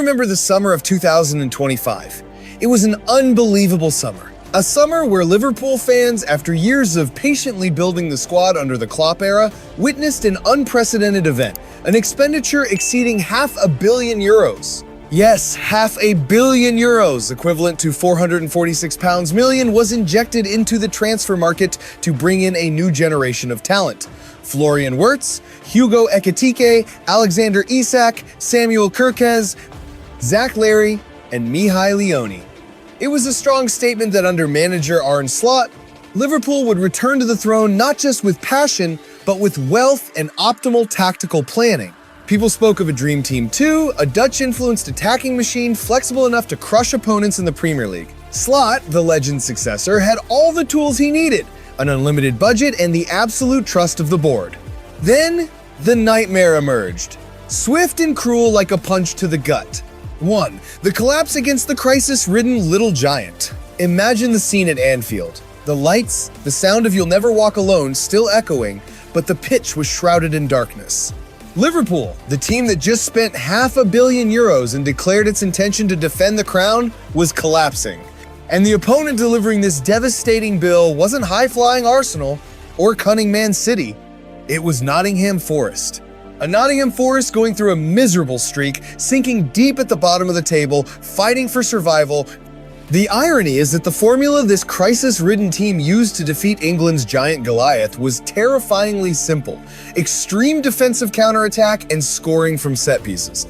remember the summer of 2025. It was an unbelievable summer. A summer where Liverpool fans, after years of patiently building the squad under the Klopp era, witnessed an unprecedented event, an expenditure exceeding €500 million. Yes, €500 million, equivalent to £446 million, was injected into the transfer market to bring in a new generation of talent. Florian Wirtz, Hugo Ekitike, Alexander Isak, Samuel Kirkez, Zach Larry, and Mihai Leone. It was a strong statement that under manager Arne Slot, Liverpool would return to the throne not just with passion, but with wealth and optimal tactical planning. People spoke of a dream team too, a Dutch-influenced attacking machine flexible enough to crush opponents in the Premier League. Slot, the legend's successor, had all the tools he needed, an unlimited budget and the absolute trust of the board. Then, the nightmare emerged. Swift and cruel like a punch to the gut. 1. The collapse against the crisis-ridden Little Giant. Imagine the scene at Anfield. The lights, the sound of "You'll Never Walk Alone" still echoing, but the pitch was shrouded in darkness. Liverpool, the team that just spent €500 million and declared its intention to defend the crown, was collapsing. And the opponent delivering this devastating bill wasn't high-flying Arsenal or cunning Man City. It was Nottingham Forest. A Nottingham Forest going through a miserable streak, sinking deep at the bottom of the table, fighting for survival. The irony is that the formula this crisis-ridden team used to defeat England's giant Goliath was terrifyingly simple: extreme defensive counterattack and scoring from set pieces.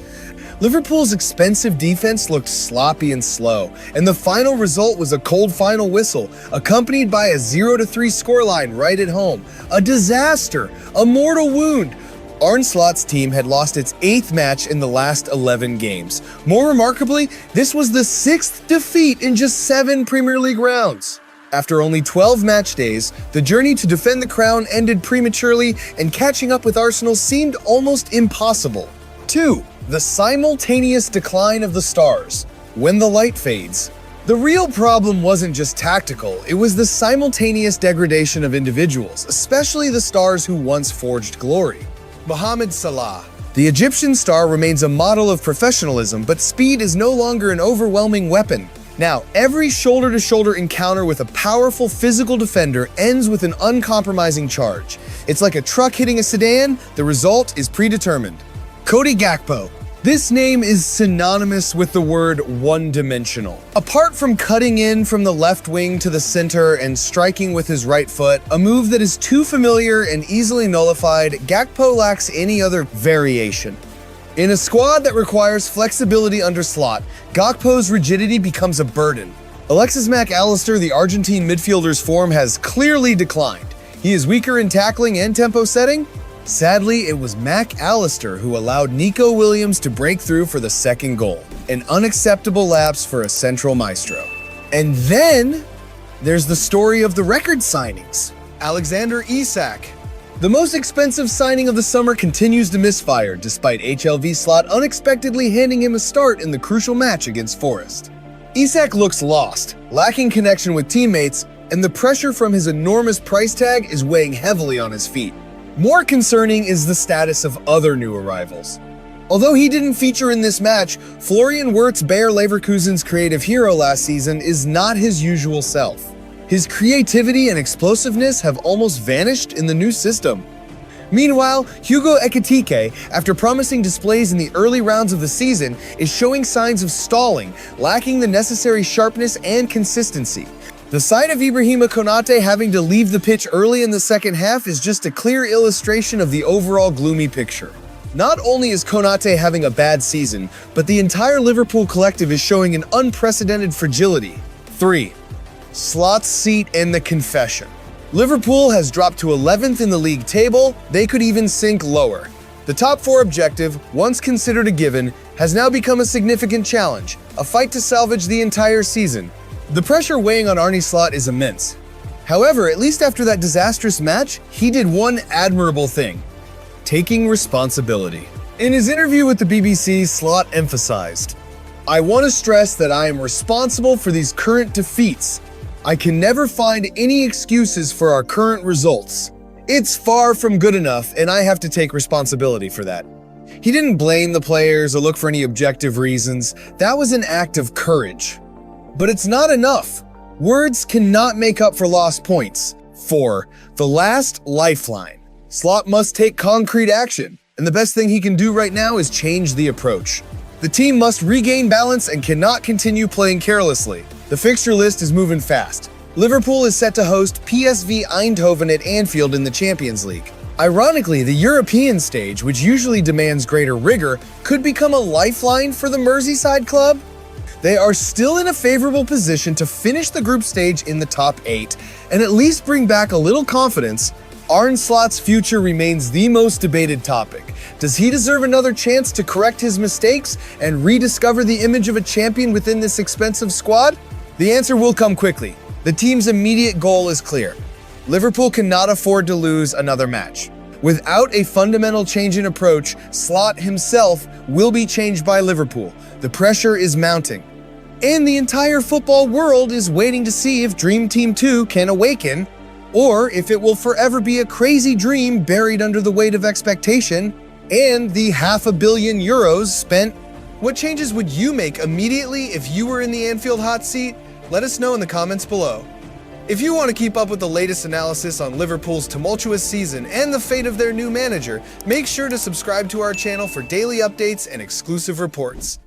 Liverpool's expensive defense looked sloppy and slow, and the final result was a cold final whistle, accompanied by a 0-3 scoreline right at home. A disaster, a mortal wound. Arne Slot's team had lost its 8th match in the last 11 games. More remarkably, this was the 6th defeat in just 7 Premier League rounds. After only 12 match days, the journey to defend the crown ended prematurely, and catching up with Arsenal seemed almost impossible. 2. The simultaneous decline of the stars. When the light fades. The real problem wasn't just tactical, it was the simultaneous degradation of individuals, especially the stars who once forged glory. Mohamed Salah. The Egyptian star remains a model of professionalism, but speed is no longer an overwhelming weapon. Now, every shoulder-to-shoulder encounter with a powerful physical defender ends with an uncompromising charge. It's like a truck hitting a sedan, the result is predetermined. Cody Gakpo. This name is synonymous with the word one-dimensional. Apart from cutting in from the left wing to the center and striking with his right foot, a move that is too familiar and easily nullified, Gakpo lacks any other variation. In a squad that requires flexibility under Slot, Gakpo's rigidity becomes a burden. Salah Mac Allister, the Argentine midfielder's form has clearly declined. He is weaker in tackling and tempo setting. Sadly, it was Mac Allister who allowed Nico Williams to break through for the second goal, an unacceptable lapse for a central maestro. And then, there's the story of the record signings. Alexander Isak. The most expensive signing of the summer continues to misfire, despite HLV Slot unexpectedly handing him a start in the crucial match against Forest. Isak looks lost, lacking connection with teammates, and the pressure from his enormous price tag is weighing heavily on his feet. More concerning is the status of other new arrivals. Although he didn't feature in this match, Florian Wirtz, Bayer Leverkusen's creative hero last season, is not his usual self. His creativity and explosiveness have almost vanished in the new system. Meanwhile, Hugo Ekitike, after promising displays in the early rounds of the season, is showing signs of stalling, lacking the necessary sharpness and consistency. The sight of Ibrahima Konate having to leave the pitch early in the second half is just a clear illustration of the overall gloomy picture. Not only is Konate having a bad season, but the entire Liverpool collective is showing an unprecedented fragility. 3. Slot's seat and the confession. Liverpool has dropped to 11th in the league table. They could even sink lower. The top 4 objective, once considered a given, has now become a significant challenge, a fight to salvage the entire season. The pressure weighing on Arne Slot is immense. However, at least after that disastrous match, he did one admirable thing: taking responsibility. In his interview with the BBC, Slot emphasized, "I want to stress that I am responsible for these current defeats. I can never find any excuses for our current results. It's far from good enough, and I have to take responsibility for that." He didn't blame the players or look for any objective reasons. That was an act of courage. But it's not enough. Words cannot make up for lost points. 4. The last lifeline. Slot must take concrete action, and the best thing he can do right now is change the approach. The team must regain balance and cannot continue playing carelessly. The fixture list is moving fast. Liverpool is set to host PSV Eindhoven at Anfield in the Champions League. Ironically, the European stage, which usually demands greater rigor, could become a lifeline for the Merseyside club. They are still in a favorable position to finish the group stage in the top 8 and at least bring back a little confidence. Arne Slot's future remains the most debated topic. Does he deserve another chance to correct his mistakes and rediscover the image of a champion within this expensive squad? The answer will come quickly. The team's immediate goal is clear. Liverpool cannot afford to lose another match. Without a fundamental change in approach, Slot himself will be changed by Liverpool. The pressure is mounting. And the entire football world is waiting to see if Dream Team 2 can awaken, or if it will forever be a crazy dream buried under the weight of expectation and the €500 million spent. What changes would you make immediately if you were in the Anfield hot seat? Let us know in the comments below. If you want to keep up with the latest analysis on Liverpool's tumultuous season and the fate of their new manager, make sure to subscribe to our channel for daily updates and exclusive reports.